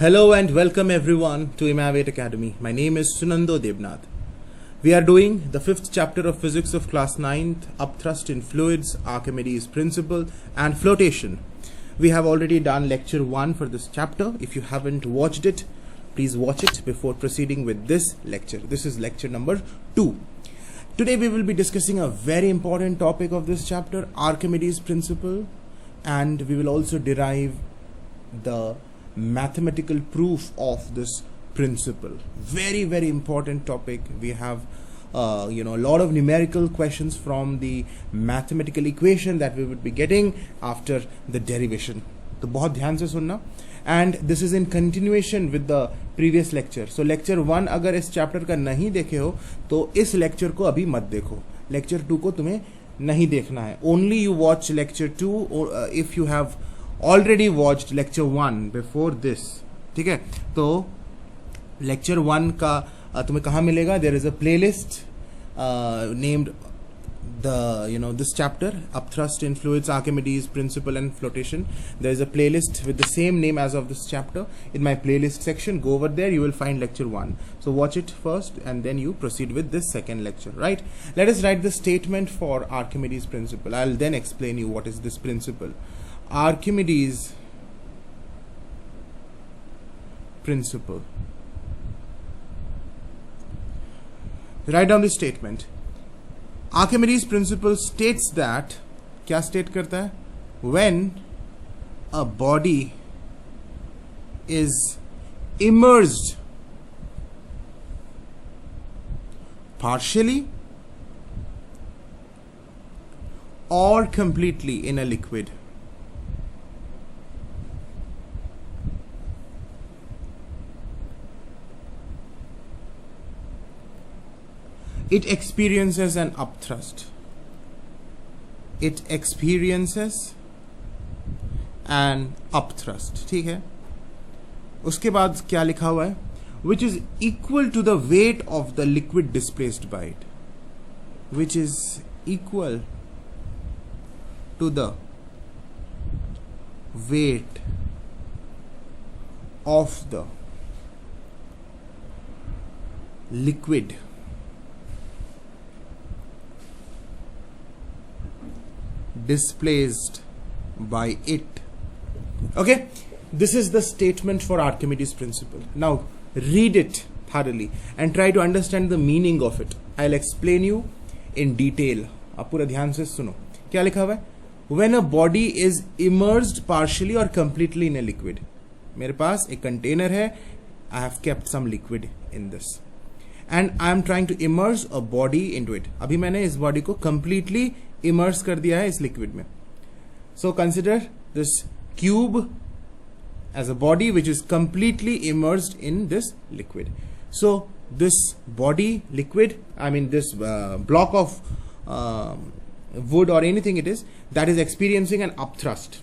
Hello and welcome everyone to Imavate Academy. My name is Sunando Debnath. We are doing the 5th chapter of physics of class 9th, upthrust in fluids, Archimedes principle and flotation. We have already done lecture 1 for this chapter. If you haven't watched it, please watch it before proceeding with this lecture. This is lecture number 2. Today we will be discussing a very important topic of this chapter, Archimedes principle, and we will also derive the mathematical proof of this principle. Very important topic. We have a lot of numerical questions from the mathematical equation that we would be getting after the derivation. तो बहुत ध्यान से सुनना. And this is in continuation with the previous lecture. So lecture 1 अगर इस chapter का नहीं देखे हो तो इस lecture को अभी मत देखो. Lecture 2 को तुम्हें नहीं देखना है. Only you watch lecture 2 if you have already watched lecture 1 before this. ठीक है, तो lecture 1 का तुम्हें कहाँ मिलेगा? There is a playlist named this chapter, upthrust in fluids, Archimedes principle and flotation. There is a playlist with the same name as of this chapter. In my playlist section, go over there, you will find lecture 1. So watch it first and then you proceed with this second lecture, right? Let us write the statement for Archimedes principle. I'll then explain you what is this principle. Archimedes principle. Write down the statement. Archimedes principle states that, क्या state करता है? When a body is immersed partially or completely in a liquid, it experiences an upthrust. It experiences an upthrust. ठीक है, उसके बाद क्या लिखा हुआ है? Which is equal to the weight of the liquid displaced by it. Which is equal to the weight of the liquid displaced by it. Okay, this is the statement for Archimedes principle. Now read it thoroughly and try to understand the meaning of it. I'll explain you in detail. आप पूरा ध्यान से सुनो. क्या लिखा हुआ है? When a body is immersed partially or completely in a liquid. मेरे पास एक container है. I have kept some liquid in this and I am trying to immerse a body into it. अभी मैंने इस body को completely immerse कर दिया है इस liquid में. So consider this cube as a body which is completely immersed in this liquid. So this body liquid, I mean this block of wood or anything it is, that is experiencing an upthrust.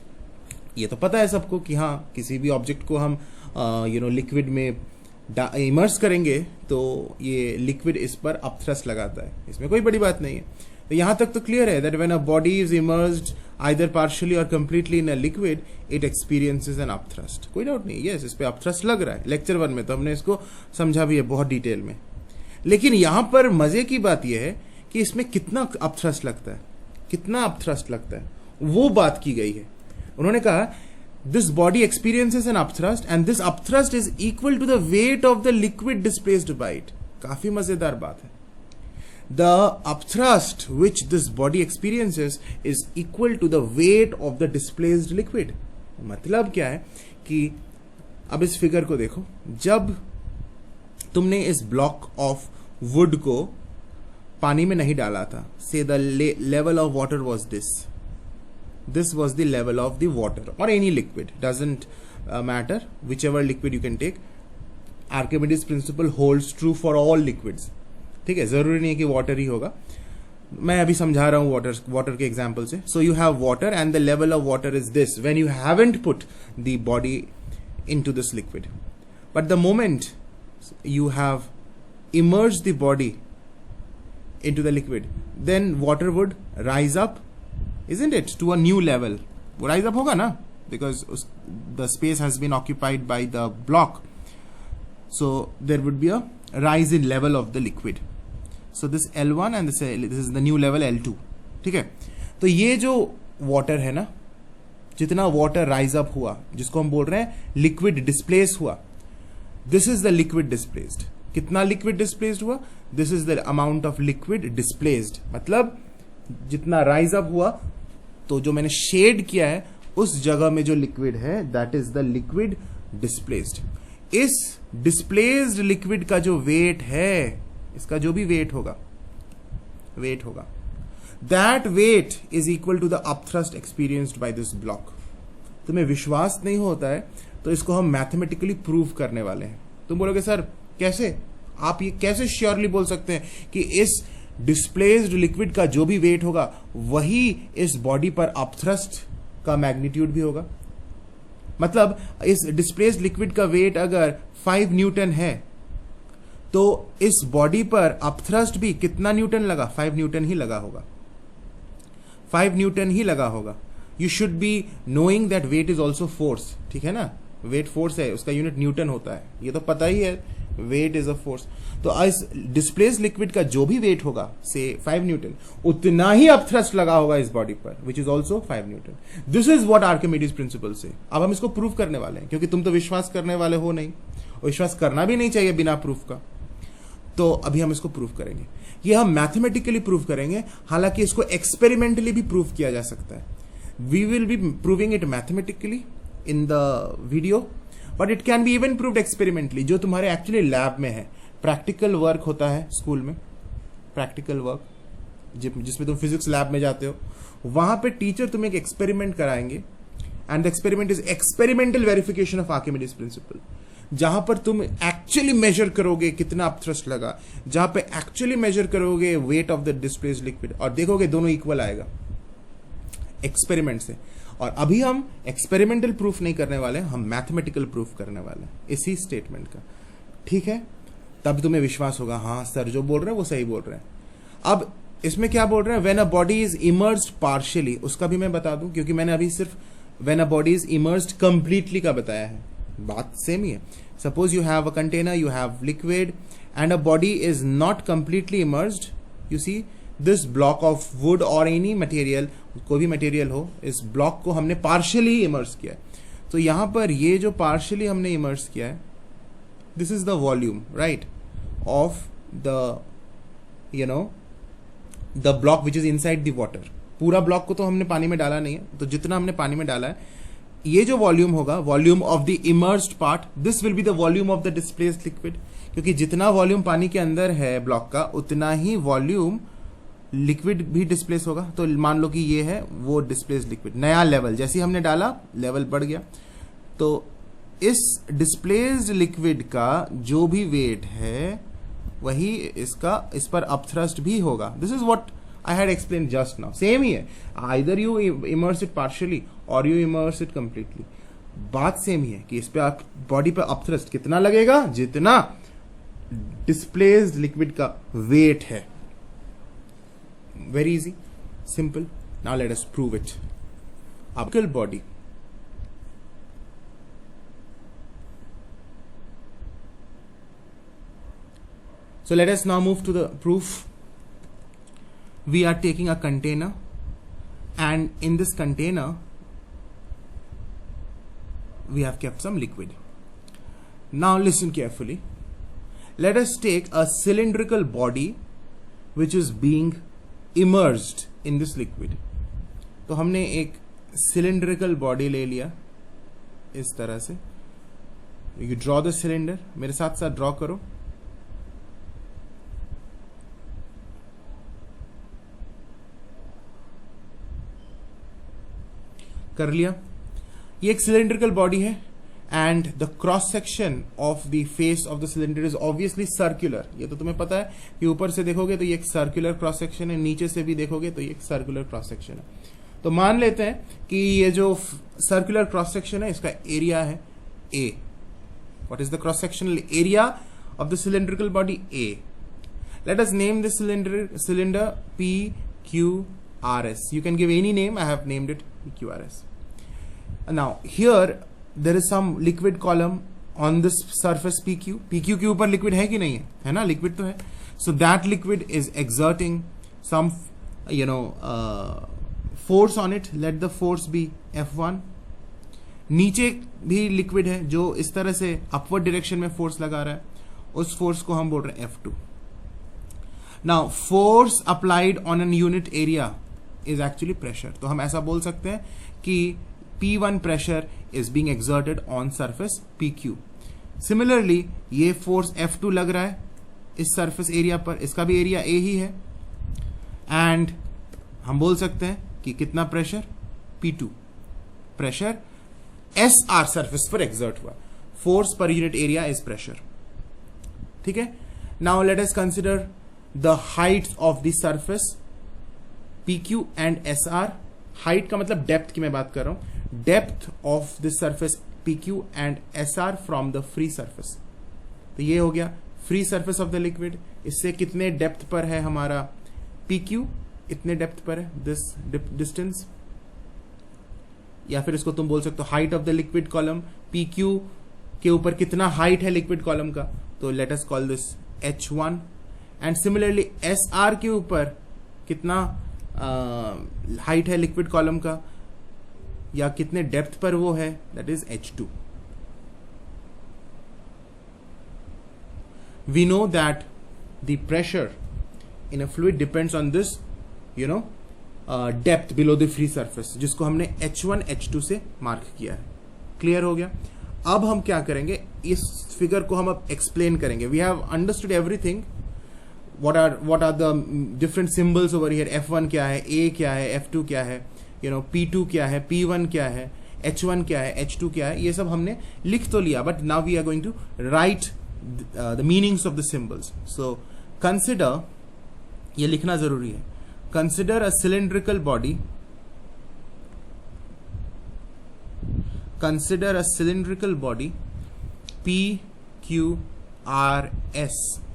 ये तो पता है सबको कि हाँ किसी भी object को हम लिक्विड में इमर्स करेंगे तो ये लिक्विड इस पर अपथ्रस्ट लगाता है. इसमें कोई बड़ी बात नहीं है. तो यहां तक तो क्लियर है that when a body is immersed either partially or completely in a liquid it experiences an upthrust. कोई डाउट नहीं. यस, इस पे अपथ्रस्ट लग रहा है. लेक्चर 1 में तो हमने इसको समझा भी है बहुत डिटेल में. लेकिन यहां पर मजे की बात यह है कि इसमें कितना अपथ्रस्ट लगता है, कितना अपथ्रस्ट लगता है, वो बात की गई है. उन्होंने कहा this body experiences an upthrust and this upthrust is equal to the weight of the liquid displaced by it. काफी मजेदार बात है. The upthrust which this body experiences is equal to the weight of the displaced liquid. मतलब क्या है कि अब इस फिगर को देखो. जब तुमने इस ब्लॉक ऑफ वुड को पानी में नहीं डाला था, say the level of water was this. This was the level of the water or any liquid, doesn't matter, whichever liquid you can take. Archimedes principle holds true for all liquids. ठीक है, जरूरी नहीं है कि water ही होगा. मैं अभी समझा रहा हूं वाटर के एग्जांपल से. So you have water and the level of water is this when you haven't put the body into this liquid. But the moment you have immersed the body into the liquid, then water would rise up, isn't it, to a new level. वो rise up होगा ना, because the space has been occupied by the block, so there would be a rise in level of the liquid. So this L1 and this is the new level L2. ठीक है, तो ये जो water है ना, जितना water rise up हुआ, जिसको हम बोल रहे हैं लिक्विड डिस्प्लेस हुआ, this is the liquid displaced. कितना लिक्विड डिस्प्लेस्ड हुआ? This is the amount of liquid displaced. मतलब जितना राइज अप हुआ, तो जो मैंने शेड किया है उस जगह में जो लिक्विड है, that is the liquid displaced. इस डिस्प्लेस्ड लिक्विड का जो वेट है, इसका जो भी वेट होगा, that weight is equal to the upthrust experienced by this block. तुम्हें विश्वास नहीं होता है तो इसको हम मैथमेटिकली प्रूव करने वाले हैं. तुम बोलोगे सर कैसे, आप ये कैसे श्योरली बोल सकते हैं कि इस डिस्प्लेस्ड लिक्विड का जो भी वेट होगा वही इस बॉडी पर अपथ्रस्ट का मैग्नीट्यूड भी होगा? मतलब इस डिस्प्लेस्ड लिक्विड का वेट अगर 5 न्यूटन है तो इस बॉडी पर अपथ्रस्ट भी कितना न्यूटन लगा? 5 न्यूटन ही लगा होगा. 5 न्यूटन ही लगा होगा. You should be knowing that weight is also force. ठीक है ना, वेट फोर्स है, उसका यूनिट न्यूटन होता है, ये तो पता ही है. Weight is a force. तो इस डिस्प्लेस्ड लिक्विड का जो भी वेट होगा, से 5 न्यूटन, उतना ही अपथ्रस्ट लगा होगा इस बॉडी पर, which is also 5 Newton. This is what Archimedes principal से. अब हम इसको प्रूव करने वाले हैं, क्योंकि तुम तो विश्वास करने वाले हो नहीं, और विश्वास करना भी नहीं चाहिए बिना प्रूफ का. तो अभी हम इसको प्रूव करेंगे. ये हम मैथमेटिकली प्रूव करेंगे, हालांकि इसको एक्सपेरिमेंटली भी प्रूव किया जा सकता है. We will be proving it mathematically in the video, but it can be even proved experimentally, जो तुम्हारे एक्चुअली लैब में है. प्रैक्टिकल वर्क होता है स्कूल में, प्रैक्टिकल वर्क जिसमें तुम फिजिक्स लैब में जाते हो, वहां पे टीचर तुम्हें एक एक्सपेरिमेंट कराएंगे, and the experiment is experimental verification of Archimedes principal, जहां पर तुम एक्चुअली मेजर करोगे कितना अपथ्रस्ट लगा, जहां पे एक्चुअली मेजर करोगे wait of the displaced liquid, और देखोगे दोनों इक्वल आएगा एक्सपेरिमेंट से. और अभी हम एक्सपेरिमेंटल प्रूफ नहीं करने वाले, हम मैथमेटिकल प्रूफ करने वाले हैं इसी स्टेटमेंट का. ठीक है, तब तुम्हें विश्वास होगा, हाँ सर जो बोल रहे हैं वो सही बोल रहे हैं. अब इसमें क्या बोल रहे हैं? When a body is immersed partially, उसका भी मैं बता दूं, क्योंकि मैंने अभी सिर्फ when a body is immersed completely का बताया है. बात सेम ही है. Suppose you have a container, you have liquid, and a body is not completely immersed. You see this block of would और एनी मटेरियल, कोई भी मटेरियल हो, इस ब्लॉक को हमने पार्शियली इमर्स किया है. तो यहां पर ये जो पार्शियली हमने इमर्स किया है, this is the volume right of the the block which is inside the water. पूरा ब्लॉक को तो हमने पानी में डाला नहीं है, तो जितना हमने पानी में डाला है, ये जो वॉल्यूम होगा, volume of the immersed part, this will be the volume of the displaced liquid. क्योंकि जितना वॉल्यूम पानी के अंदर है ब्लॉक का, उतना ही वॉल्यूम लिक्विड भी डिस्प्लेस होगा. तो मान लो कि ये है वो डिस्प्लेस्ड लिक्विड, नया लेवल जैसे हमने डाला लेवल बढ़ गया. तो इस डिस्प्लेस्ड लिक्विड का जो भी वेट है वही इस पर अपथ्रस्ट भी होगा. This is what I had explain just now. Same ही है, either you immerse it partially or you immerse it completely. बात सेम ही है कि इस पे बॉडी पे अपथ्रस्ट कितना लगेगा, जितना डिस्प्लेस्ड लिक्विड का वेट है. Very easy, simple. Now let us prove it. Optical body. So let us now move to the proof. We are taking a container, and in this container we have kept some liquid. Now listen carefully. Let us take a cylindrical body which is being immersed in this liquid. तो हमने एक cylindrical body ले लिया इस तरह से. You draw the cylinder. मेरे साथ साथ ड्रॉ करो. कर लिया. ये एक cylindrical body है, and the cross section of the face of the cylinder is obviously circular. ये तो तुम्हें पता है कि ऊपर से देखोगे तो ये एक सर्कुलर क्रॉस सेक्शन है, नीचे से भी देखोगे तो ये एक सर्कुलर क्रॉस सेक्शन है. तो मान लेते हैं कि ये जो सर्कुलर क्रॉस सेक्शन है, इसका एरिया है A. What is the cross sectional area of the cylindrical body? A. Let us name this cylinder PQRS. You can give any name. I have named it PQRS. Now here there is some liquid column on this surface PQ. PQ के ऊपर liquid है कि नहीं है ना? liquid तो है. So that liquid is exerting some force on it. Let the force be F1. नीचे भी लिक्विड है जो इस तरह से अपवर्ड डायरेक्शन में फोर्स लगा रहा है, उस फोर्स को हम बोल रहे हैं F2. Now force applied on an unit area is actually pressure. तो हम ऐसा बोल सकते हैं कि P1 pressure is being exerted on surface PQ. Similarly ये फोर्स F2 लग रहा है इस सरफेस एरिया पर, इसका भी एरिया A ही है, एंड हम बोल सकते हैं कि कितना pressure P2 pressure SR surface पर एक्सर्ट हुआ. Force per unit area is pressure. ठीक है. Now let us consider the height of the surface PQ and SR. Height का मतलब डेप्थ की मैं बात कर रहा हूं. Depth of this surface PQ and SR from the free surface. तो ये हो गया free surface of the liquid. इससे कितने डेप्थ पर है हमारा PQ, इतने डेप्थ पर है दिस डिस्टेंस, या फिर इसको तुम बोल सकते हो height of the liquid column. PQ के ऊपर कितना हाइट है लिक्विड कॉलम का, तो let us call this H1. And similarly SR के ऊपर कितना हाइट है लिक्विड कॉलम का, या कितने डेप्थ पर वो है, that is H2. We know that the pressure in a fluid depends on this, depth below the free surface, जिसको हमने H1 H2 से मार्क किया है. क्लियर हो गया. अब हम क्या करेंगे, इस फिगर को हम अब एक्सप्लेन करेंगे. We have understood everything. What are the different symbols over here? F1 क्या है, A क्या है, F2 क्या है, P2 क्या है, P1 क्या है, H1 क्या है, H2 क्या है, ये सब हमने लिख तो लिया. But now we are going to write the meanings of the symbols. So consider, ये लिखना जरूरी है. Consider a cylindrical body. Consider a cylindrical body PQRS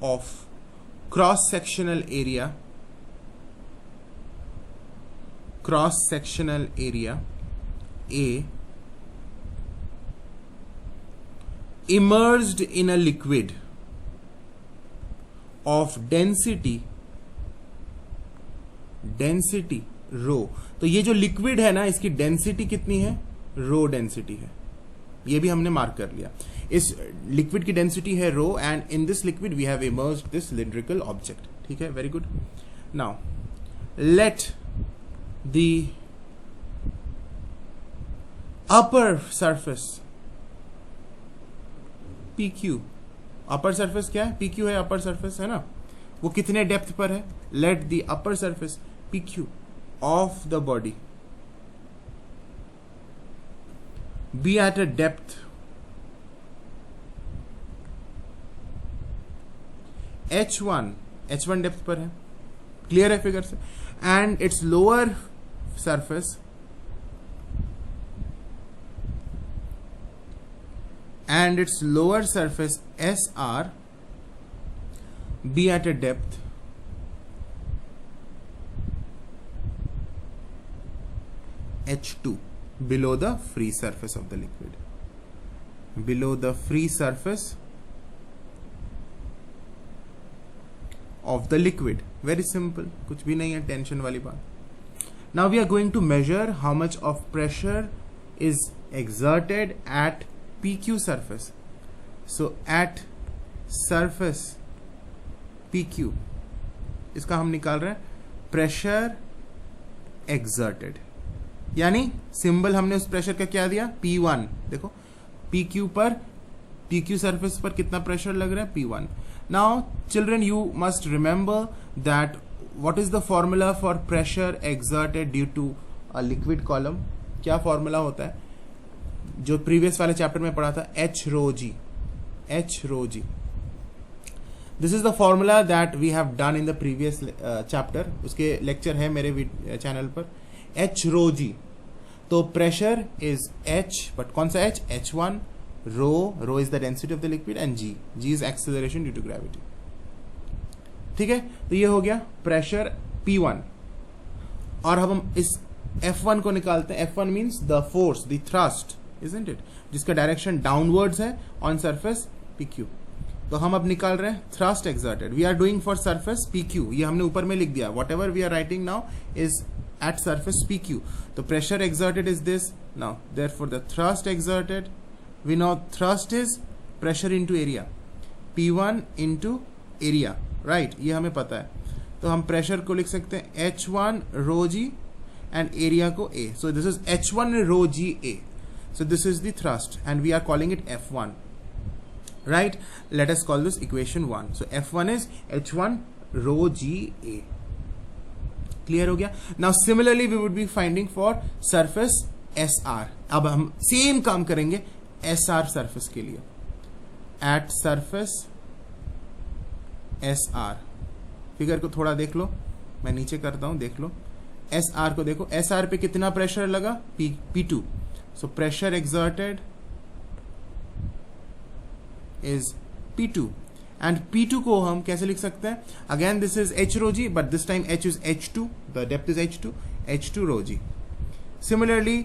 of cross-sectional area A immersed in a liquid of density rho. तो ये जो liquid है ना, इसकी डेंसिटी कितनी है, रो डेंसिटी है. ये भी हमने मार्क कर लिया. इस लिक्विड की डेंसिटी है rho, and in this liquid we have immersed this cylindrical object. ठीक है, very good. Now let the upper surface PQ, upper surface क्या है, PQ है, अपर सरफेस है ना, वो कितने डेप्थ पर है. Let the upper surface PQ of the body be at a depth H1 depth पर है. क्लियर है फिगर से. And its lower surface SR be at a depth H2 below the free surface of the liquid. Below the free surface of the liquid. Very simple, कुछ भी नहीं है tension वाली बात. Now we are going to measure how much of pressure is exerted at PQ surface. So at surface PQ, इसका हम निकाल रहे हैं प्रेशर एक्सर्टेड, यानी सिंबल हमने उस प्रेशर का क्या दिया, P1. देखो PQ सरफेस पर कितना प्रेशर लग रहा है, P1. Now children, you must remember that what is the formula for pressure exerted due to a liquid column. क्या फॉर्मूला होता है, जो प्रीवियस वाले चैप्टर में पढ़ा था, H rho G. This is the formula that we have done in the previous chapter. उसके lecture है मेरे चैनल पर. H rho G. तो प्रेशर इज H, बट कौन सा H, H1. Rho is the density of the liquid, and G is acceleration due to gravity. ठीक है, तो ये हो गया प्रेशर P1. और अब हम इस F1 को निकालते हैं. F1 means the force, the thrust, isn't it? जिसका डायरेक्शन डाउनवर्ड्स है ऑन सरफेस PQ. तो हम अब निकाल रहे हैं thrust exerted. We are doing for surface PQ. ये हमने ऊपर में लिख दिया. Whatever we are writing now is at surface PQ. So pressure exerted is this. Now therefore the thrust exerted, we know thrust is pressure into area, P1 into area, right? ये हमें पता है. तो हम pressure को लिख सकते हैं H1 rho G and area को A. So this is H1 rho G A. So this is the thrust and we are calling it F1, right? Let us call this equation 1. So F1 is H1 rho G A. Clear हो गया. Now similarly we would be finding for surface SR. अब हम same काम करेंगे SR surface के लिए. At surface SR figure को थोड़ा देख लो, मैं नीचे करता हूं, देख लो. SR को देखो, SR पे कितना प्रेशर लगा? P2. So pressure exerted is P2. And P2 को हम कैसे लिख सकते हैं? Again this is H rho G, but this time H is H2. The depth is H2 rho G. Similarly,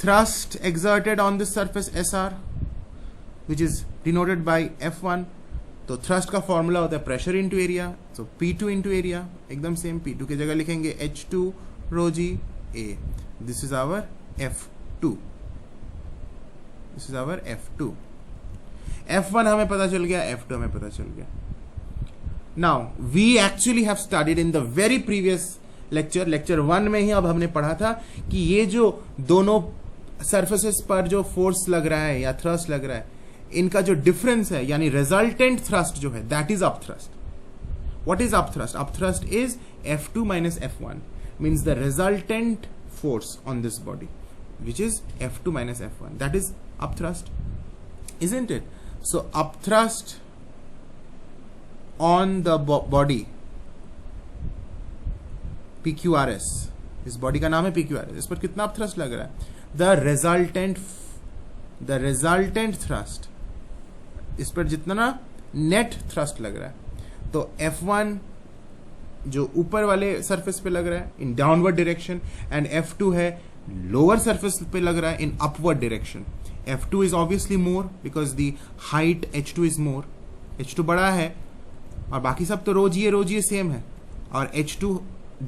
thrust exerted on this surface SR, which is denoted by F1. तो thrust का formula होता है pressure into area. So P2 into area. एकदम same. P2 की जगह लिखेंगे H2 rho G A. This is our F2. This is our F2. F1 हमें पता चल गया, F2 हमें पता चल गया. Now we actually have studied in the very previous lecture 1 में ही अब हमने पढ़ा था कि ये जो दोनों सरफेसेस पर जो फोर्स लग रहा है या थ्रस्ट लग रहा है, इनका जो डिफरेंस है यानी रिजल्टेंट थ्रस्ट जो है, that is up thrust. What is up thrust? Up thrust is F2 minus F1, means the resultant force on this body which is F2 minus F1. That is up thrust, isn't it? So up thrust on the body PQRS, इस body का नाम है PQRS. इस पर कितना up thrust लग रहा है? द रिजल्टेंट थ्रस्ट, इस पर जितना ना नेट थ्रस्ट लग रहा है. तो F1 जो ऊपर वाले सरफेस पे लग रहा है in downward direction, and F2 है लोअर सरफेस पे लग रहा है in upward direction. F2 is obviously more because the height H2 is more. H2 बड़ा है और बाकी सब तो rho G सेम है, और H2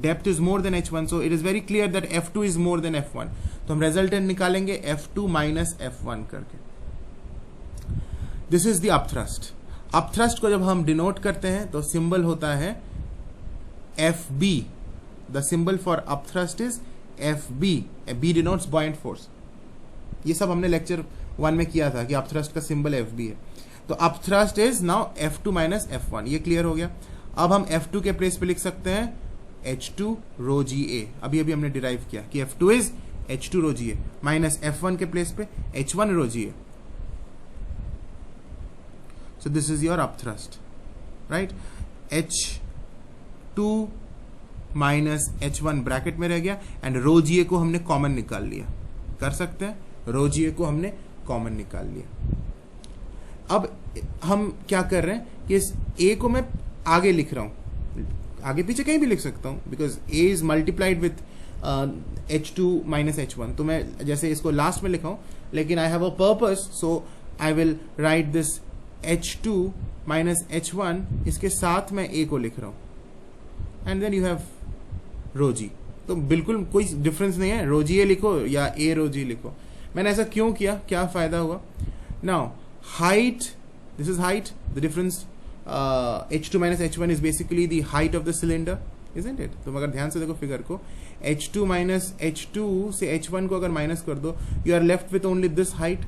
depth is more than H1, so it is very clear that F2 is more than F1. तो हम रिजल्टेंट निकालेंगे F2 minus F1 करके. This is the upthrust. Upthrust को जब हम डिनोट करते हैं तो सिंबल होता है FB. The symbol for upthrust is FB. B denotes buoyant force. ये सब हमने लेक्चर 1 में किया था कि अपथ्रस्ट का सिंबल FB है. तो upthrust is now F2 minus F1. ये क्लियर हो गया. अब हम F2 के प्लेस पे लिख सकते हैं H2 rho GA. अभी हमने डिराइव किया कि F2 is H2 rho GA minus F1 के प्लेस पे H1 rho GA. So this is your upthrust, right? H2 minus H1 bracket में रह गया एंड rho GA को हमने कॉमन निकाल लिया. कर सकते हैं, rho GA को हमने कॉमन निकाल लिया. अब हम क्या कर रहे हैं कि इस A को मैं आगे लिख रहा हूं, आगे पीछे कहीं भी लिख सकता हूं, because A is multiplied with H2 minus H1. तो मैं जैसे इसको लास्ट में लिखा हूं, लेकिन I have a purpose, so I will write this H2 minus H1, इसके साथ मैं A को लिख रहा हूं, and then you have rho G. तो बिल्कुल कोई डिफरेंस नहीं है, rho GA लिखो या A rho G लिखो. मैंने ऐसा क्यों किया, क्या फायदा हुआ? Now height, this is height, the difference H2 minus H1 is basically the height of the cylinder, isn't it? तो अगर ध्यान से देखो फिगर को, H2 माइनस H2 से H1 को अगर माइनस कर दो, you are left with only this height,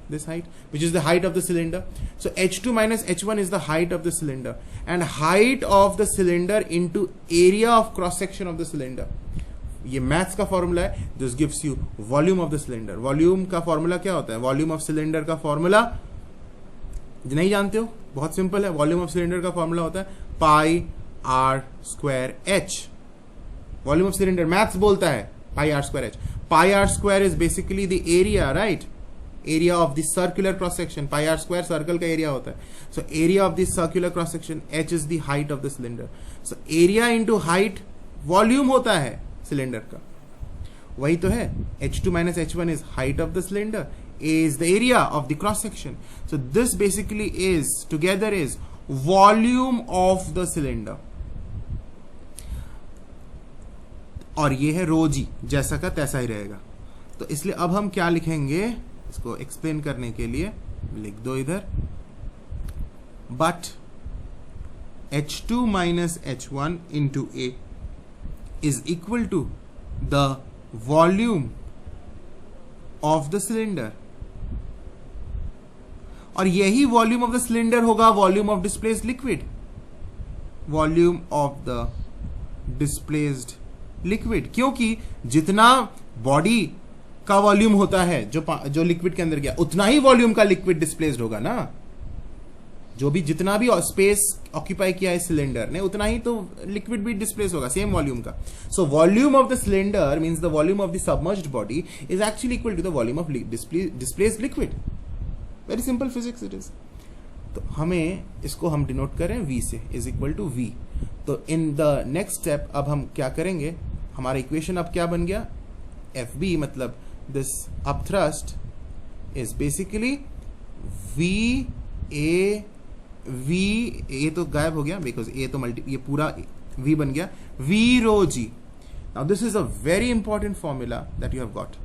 this height, which is the height of the cylinder. So H2 minus H1 is the height of the cylinder, and height of the cylinder into area of cross section of the cylinder. ये maths का formula है. This gives you volume of the cylinder. Volume का formula क्या होता है? Volume of cylinder का formula नहीं जानते हो? बहुत सिंपल है. वॉल्यूम ऑफ सिलेंडर का फॉर्मूला होता है pi r square h. Volume of cylinder maths बोलता है pi r square h. Pi r square is basically the area, right? Area of the circular cross section. Pi r square circle का area होता है. So area of the circular cross section, H is the height of the cylinder. So area into height volume होता है cylinder का, वही तो है. H2 minus H1 is height of the cylinder. A is the area of the cross section. So this basically is together is volume of the cylinder. और ये है रो जी, जैसा का तैसा ही रहेगा. तो इसलिए अब हम क्या लिखेंगे, इसको एक्सप्लेन करने के लिए लिख दो इधर, but H2 minus H1 into A is equal to the volume of the cylinder. और यही वॉल्यूम ऑफ द सिलेंडर होगा volume of displaced liquid. Volume of the displaced liquid, क्योंकि जितना बॉडी का वॉल्यूम होता है जो लिक्विड के अंदर गया, उतना ही वॉल्यूम का लिक्विड डिस्प्लेस्ड होगा ना. जो भी जितना भी स्पेस ऑक्यूपाई किया है सिलेंडर ने, उतना ही तो लिक्विड भी डिस्प्लेस होगा, सेम वॉल्यूम का. So volume of the cylinder means the volume of the submerged body is actually equal to the volume of displaced liquid. Very simple physics it is. तो हमें इसको हम डिनोट करें V से, is equal to V. तो in the next step अब हम क्या करेंगे, हमारा इक्वेशन अब क्या बन गया, FB मतलब this upthrust is basically A तो गायब हो गया बिकॉज A तो ये पूरा V बन गया, V rho G. Now this is a very important formula that you have got.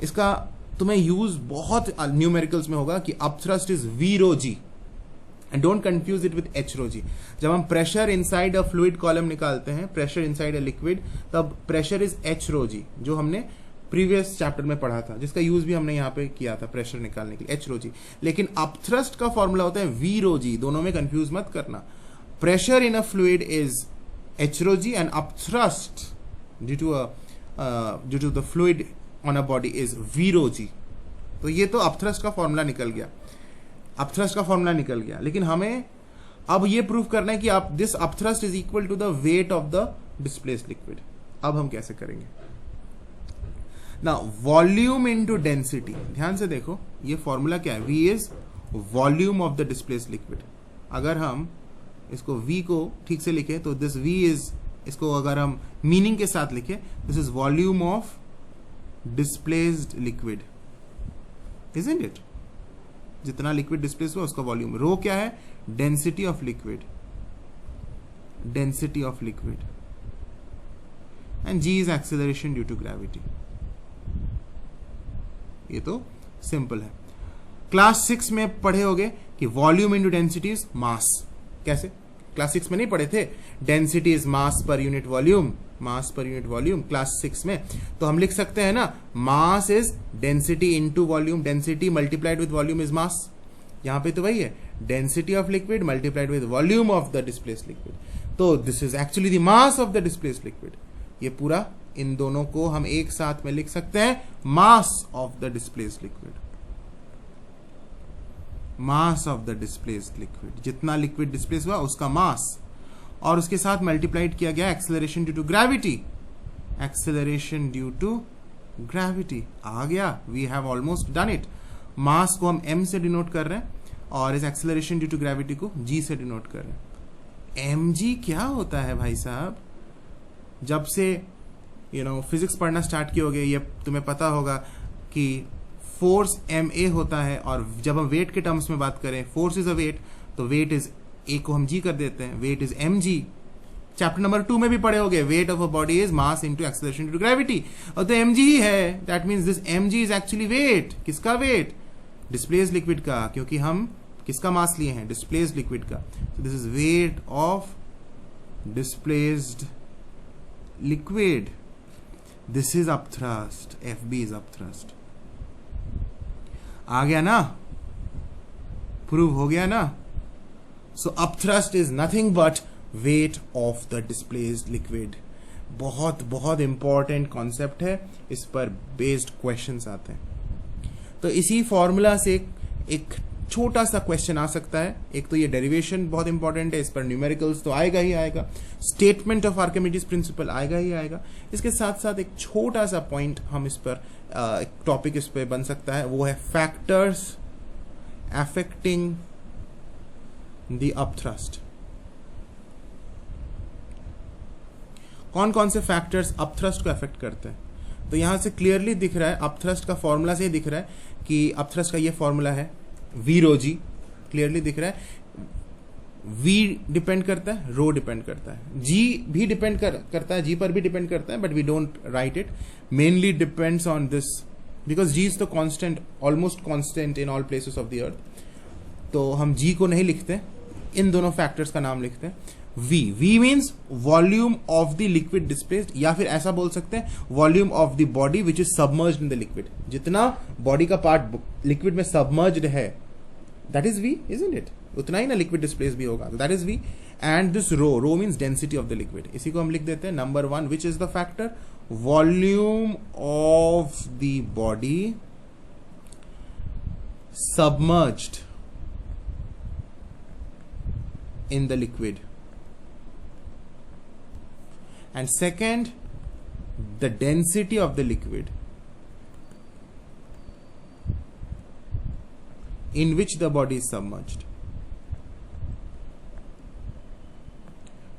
इसका तुम्हें यूज बहुत न्यूमेरिकल्स में होगा कि upthrust is V rho G and don't confuse it with H rho G. जब हम pressure inside a fluid column निकालते हैं, प्रेशर इनसाइड अ लिक्विड, तब pressure is H rho G, जो हमने प्रीवियस चैप्टर में पढ़ा था, जिसका यूज भी हमने यहाँ पे किया था प्रेशर निकालने के लिए, H रो G. लेकिन अपथ्रस्ट का फॉर्मूला होता है V रो G. दोनों में कंफ्यूज मत करना. Pressure in a fluid is H rho G and upthrust due to the fluid on a body is V rho G. तो ये तो अपथ्रस्ट का फॉर्मूला निकल गया, लेकिन हमें अब ये प्रूव करना है कि this upthrust is equal to the weight of the displaced liquid. अब हम कैसे करेंगे ना, वॉल्यूम इनटू डेंसिटी. ध्यान से देखो ये फॉर्मूला क्या है, V is volume of the displaced liquid. अगर हम इसको V को ठीक से लिखे तो दिस V इज, इसको अगर हम मीनिंग के साथ लिखे, this is volume of displaced liquid, isn't it? जितना लिक्विड डिस्प्लेस हुआ उसका वॉल्यूम. रो क्या है, density of liquid, and G is acceleration due to gravity. ये तो सिंपल है. क्लास 6 में पढ़े होगे कि volume into density is mass. कैसे? क्लास 6 में नहीं पढ़े थे? Density is mass per unit volume, class 6 में. तो हम लिख सकते हैं ना, mass is density into volume, density multiplied with volume is mass. यहां पे तो वही है, density of liquid multiplied with volume of the displaced liquid. तो this is actually the mass of the displaced liquid. ये पूरा इन दोनों को हम एक साथ में लिख सकते हैं, mass of the displaced liquid. Mass of the displaced liquid, जितना लिक्विड डिस्प्लेस हुआ उसका मास, और उसके साथ मल्टीप्लाइड किया गया एक्सेलरेशन ड्यू टू ग्रेविटी. आ गया, we have almost done it. Mass को हम m से डिनोट कर रहे हैं और इस एक्सेलरेशन ड्यू टू ग्रेविटी को g से डिनोट कर रहे हैं. mg क्या होता है भाई साहब? जब से फिजिक्स पढ़ना स्टार्ट किए होगे, ये तुम्हें पता होगा कि फोर्स ma होता है, और जब हम वेट के टर्म्स में बात करें, फोर्स इज अ वेट, तो वेट इज a को हम g कर देते हैं, weight is mg. Chapter number 2 में भी पढ़े होगे, weight of a body is mass into acceleration into gravity, और तो mg ही है. That means this mg is actually weight. किसका वेट? डिस्प्लेस्ड लिक्विड का, क्योंकि हम किसका मास लिए हैं? डिस्प्लेस्ड लिक्विड का. So this is weight of displaced liquid. This is upthrust, FB is upthrust. आ गया ना, प्रूव हो गया ना. So upthrust is nothing but weight of the displaced liquid. बहुत बहुत इंपॉर्टेंट कॉन्सेप्ट है, इस पर बेस्ड क्वेश्चंस आते हैं. तो इसी फॉर्मूला से एक छोटा सा क्वेश्चन आ सकता है. एक तो ये डेरिवेशन बहुत इंपॉर्टेंट है, इस पर न्यूमेरिकल्स तो आएगा ही आएगा, स्टेटमेंट ऑफ आर्किमिडीज प्रिंसिपल आएगा ही आएगा. इसके साथ साथ एक छोटा सा पॉइंट हम इस पर टॉपिक इस पर बन सकता है, वो है फैक्टर्स अफेक्टिंग द अपथ्रस्ट. कौन कौन से फैक्टर्स अपथ्रस्ट को अफेक्ट करते हैं? तो यहां से क्लियरली दिख रहा है, अपथ्रस्ट का फॉर्मूला से ही दिख रहा है कि अपथ्रस्ट का ये फॉर्मूला है वी रो जी, क्लियरली दिख रहा है। V डिपेंड करता है, रो डिपेंड करता है, G भी डिपेंड करता है, G पर भी डिपेंड करता है, but we don't write it, mainly depends on this because G is the constant, almost constant in all places of the earth. तो हम G को नहीं लिखते, इन दोनों फैक्टर्स का नाम लिखते हैं। V means volume of the liquid displaced, या फिर ऐसा बोल सकते हैं volume of the body which is submerged in the liquid. जितना बॉडी का पार्ट लिक्विड में सबमर्ज्ड है, that is V, isn't it? उतना ही ना लिक्विड डिस्प्लेस भी होगा, that is V। And this rho means density of the liquid. इसी को हम लिख देते हैं number 1, which is the factor? Volume of the body submerged in the liquid. And second, the density of the liquid in which the body is submerged.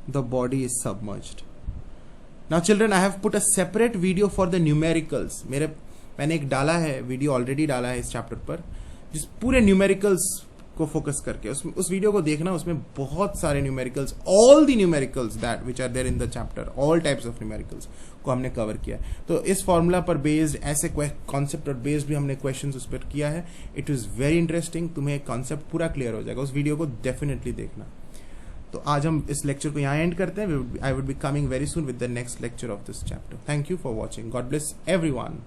The body is submerged. Now children, I have put a separate video for the numericals. मैंने एक डाला है video, already डाला है इस chapter पर, जिस पूरे न्यूमेरिकल्स को फोकस करके उस वीडियो को देखना। उसमें बहुत सारे numericals, all the numericals that which are there in the chapter, all types of numericals को हमने कवर किया। तो इस फॉर्मूला पर बेस्ड, ऐसे कॉन्सेप्ट पर बेस्ड भी हमने क्वेश्चंस उस पर किया है। इट इज वेरी इंटरेस्टिंग, तुम्हें कॉन्सेप्ट पूरा क्लियर हो जाएगा। उस वीडियो को डेफिनेटली देखना। तो आज हम इस लेक्चर को यहाँ एंड करते हैं। I would be coming very soon with the next lecture of this chapter. Thank you for watching. God bless everyone.